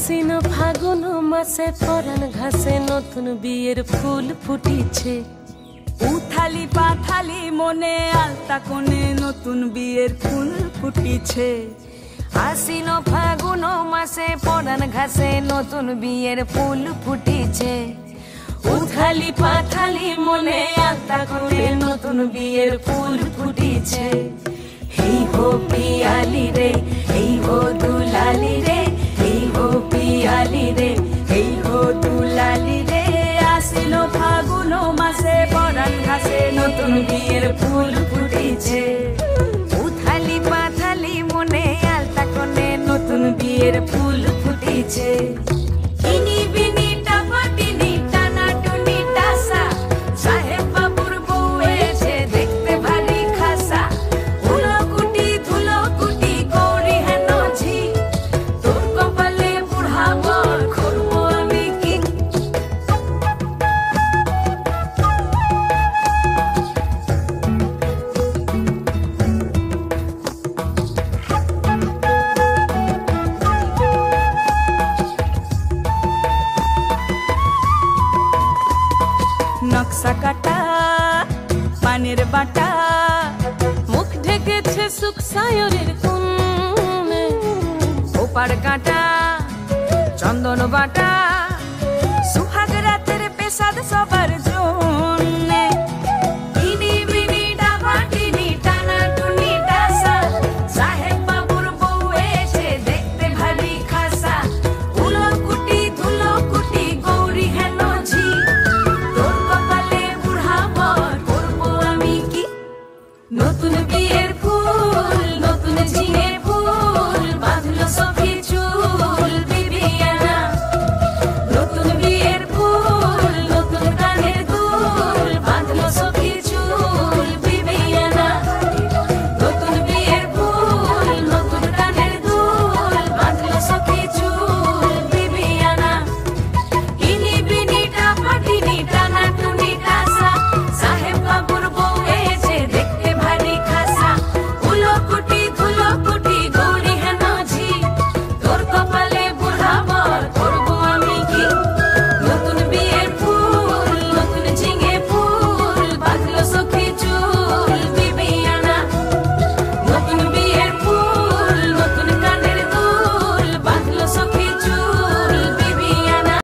আশ্বিন ফাগুন মাসে পরাণ ঘাসে নতুন বিয়ের ফুল ফুটিছে। উথালি পাথালি মনে আলতা কোণে নতুন বিয়ের ফুল ফুটিছে। আশ্বিন ফাগুন মাসে পরাণ ঘাসে নতুন বিয়ের ফুল ফুটিছে। উথালি পাথালি মনে আলতা কোণে নতুন বিয়ের ফুল ফুটিছে। এই হো পিয়ালি রে, এই হো দুলালি রে, এই হো পিয়ালি রে, এই হো দুলালি রে। আশ্বিন ফাগুন মাসে পরাণ ঘাসে নতুন বিয়ের ফুল ফুটিছে। উথালি পাথালি মনে আলতা কোণে নতুন বিয়ের ফুল ফুটিছে। ইনি বিনি টাপাটিনি টানা টুনি টাসা, সাহেব বাবুর বউ এসে দেখতে ভারী খাসা। ধুলোকুটি ধুলোকুটি করি হেন ঝি, তোর কপালে বুড়া বর করবো আমি কি। নকশা কাটা পানের বাটা, মুখ ঢেকেছে সুখ সায়রের কোণে। ওপার কাটা চন্দন বাটা, সুহাগ রাতের পেশাদ সবাই